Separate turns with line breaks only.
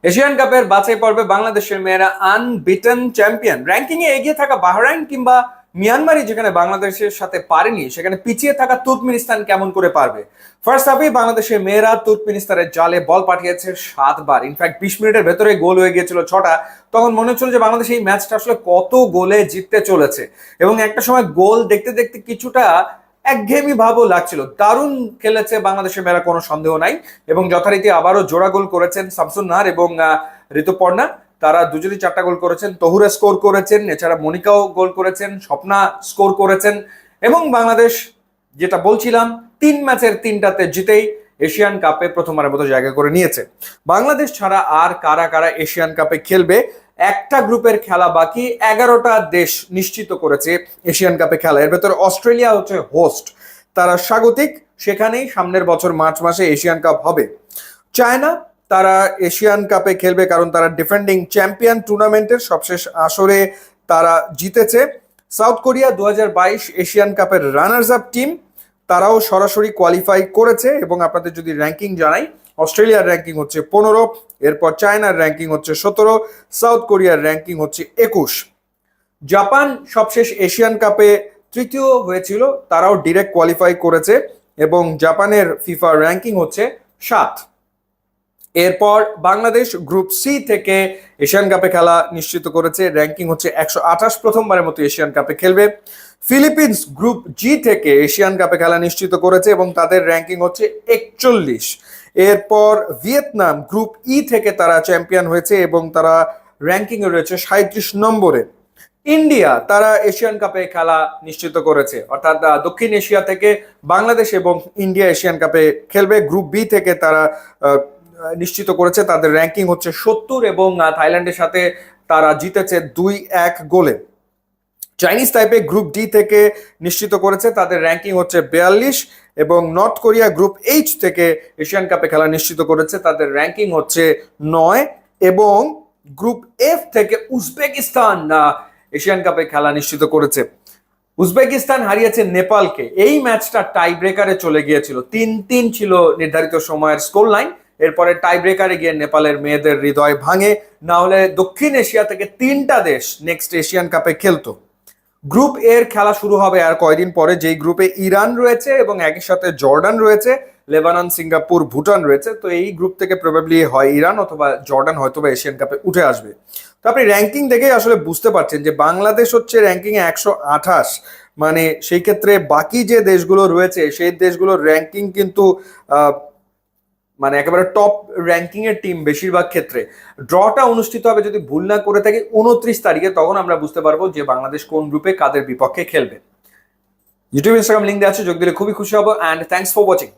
Asian কাপের বাছাই পর্বে বাংলাদেশের মেয়েরা আনবিটেন চ্যাম্পিয়ন। র্যাঙ্কিং এ এগিয়ে থাকা বাহরাইন কিংবা মিয়ানমারই যেখানে বাংলাদেশের সাথে পারেনি, সেখানে পিছিয়ে থাকা তুর্কমেনিস্তান কেমন করে পারবে? ফার্স্ট হাফেই বাংলাদেশের মেয়েরা তুর্কমেনিস্তানের জালে বল পাঠিয়েছে 7 বার। ইনফ্যাক্ট 20 মিনিটের ভেতরে গোল হয়ে গিয়েছিল 6টা। তখন মনে হচ্ছিল যে বাংলাদেশ এই ম্যাচটা আসলে কত গোলে জিততে চলেছে, এবং একটা সময় গোল দেখতে দেখতে কিছুটা একঘেয়েমি ভাবও লাগছিল। দারুণ খেলেছে বাংলাদেশের মেয়েরা, কোনো সন্দেহ নাই। এবং যথারীতি আবারও জোড়া গোল করেছেন শামসুন নাহার এবং ঋতুপর্ণা। তারা দুজনই 4টা গোল করেছেন। তহুরা স্কোর করেছেন, এছাড়া মনিকাও গোল করেছেন, স্বপ্না স্কোর করেছেন। এবং বাংলাদেশ, যেটা বলছিলাম, 3 ম্যাচের 3টাতে জিতেই এশিয়ান কাপে প্রথমবারের মতো জায়গা করে নিয়েছে। বাংলাদেশ ছাড়া আর কারা কারা এশিয়ান কাপে খেলবে? একটা গ্রুপের খেলা বাকি, 11টা দেশ নিশ্চিত করেছে এশিয়ান কাপে খেলা। এর ভেতরে অস্ট্রেলিয়া হচ্ছে হোস্ট, তারা স্বাগতিক, সেখানেই সামনের বছর মার্চ মাসে এশিয়ান কাপ হবে। চায়না, তারা এশিয়ান কাপে খেলবে কারণ তারা ডিফেন্ডিং চ্যাম্পিয়ন, টুর্নামেন্টের সবশেষ আসরে তারা জিতেছে। সাউথ কোরিয়া 2022 এশিয়ান কাপের রানার্স আপ টিম, তারাও সরাসরি কোয়ালিফাই করেছে। এবং আপনাদের যদি র্যাঙ্কিং জানাই, অস্ট্রেলিয়ার র্যাঙ্কিং হচ্ছে 15, এরপর চায়নার র্যাঙ্কিং হচ্ছে 17, সাউথ কোরিয়ার র্যাঙ্কিং হচ্ছে 21। জাপান সবশেষ এশিয়ান কাপে তৃতীয় হয়েছিল, তারাও ডিরেক্ট কোয়ালিফাই করেছে এবং জাপানের ফিফা র্যাঙ্কিং হচ্ছে 7। এরপর বাংলাদেশ গ্রুপ সি থেকে এশিয়ান কাপে খেলা নিশ্চিত করেছে, র্যাঙ্কিং হচ্ছে 128, প্রথমবারের মতো এশিয়ান কাপে খেলবে। ফিলিপিন্স গ্রুপ জি থেকে এশিয়ান কাপে খেলা নিশ্চিত করেছে এবং তাদের র্যাঙ্কিং হচ্ছে 41। এরপর ভিয়েতনাম গ্রুপ ই থেকে তারা চ্যাম্পিয়ন হয়েছে এবং তারা র্যাঙ্কিং এ রয়েছে 37 নম্বরে। ইন্ডিয়া, তারা এশিয়ান কাপে খেলা নিশ্চিত করেছে, অর্থাৎ দক্ষিণ এশিয়া থেকে বাংলাদেশ এবং ইন্ডিয়া এশিয়ান কাপে খেলবে। গ্রুপ বি থেকে তারা নিশ্চিত করেছে, তাদের র্যাঙ্কিং হচ্ছে 70 এবং থাইল্যান্ডের সাথে তারা জিতেছে 2-1 গোলে। চাইনিজ তাইপে গ্রুপ ডি থেকে নিশ্চিত করেছে, তাদের র্যাঙ্কিং হচ্ছে 42। এবং নর্থ কোরিয়া গ্রুপ এইচ থেকে এশিয়ান কাপে খেলা নিশ্চিত করেছে, তাদের র্যাঙ্কিং হচ্ছে 9। এবং গ্রুপ এফ থেকে উজবেকিস্তান এশিয়ান কাপে খেলা নিশ্চিত করেছে। উজবেকিস্তান হারিয়েছে নেপালকে, এই ম্যাচটা টাই ব্রেকারে চলে গিয়েছিল, 3-3 ছিল নির্ধারিত সময়ের স্কোর লাইন। এরপরে টাই ব্রেকারে গিয়ে নেপালের মেয়েদের হৃদয় ভাঙে, না হলে দক্ষিণ এশিয়া থেকে 3টা দেশ নেক্সট এশিয়ান কাপে খেলতো। গ্রুপ এর খেলা শুরু হবে আর কয়দিন পরে, যেই গ্রুপে ইরান রয়েছে এবং একই সাথে জর্ডান রয়েছে, লেবানন, সিঙ্গাপুর, ভুটান রয়েছে। তো এই গ্রুপ থেকে প্রবাবলি হয় ইরান অথবা জর্ডান হয়তোবা এশিয়ান কাপে উঠে আসবে। তো আপনি র্যাঙ্কিং দেখেই আসলে বুঝতে পারছেন যে বাংলাদেশ হচ্ছে র্যাঙ্কিং এ 128। মানে সেই ক্ষেত্রে বাকি যে দেশগুলো রয়েছে সেই দেশগুলোর র্যাঙ্কিং কিন্তু মানে একেবারে টপ র্যাঙ্কিং এর টিম বেশিরভাগ ক্ষেত্রে। ড্রটা অনুষ্ঠিত হবে, যদি ভুল না করে থাকি, 29 তারিখে। তখন আমরা বুঝতে পারবো যে বাংলাদেশ কোন গ্রুপে কাদের বিপক্ষে খেলবে। ইউটিউব, ইনস্টাগ্রাম লিঙ্ক দেওয়া আছে, যোগ দিলে খুবই খুশি হবো। And thanks for watching.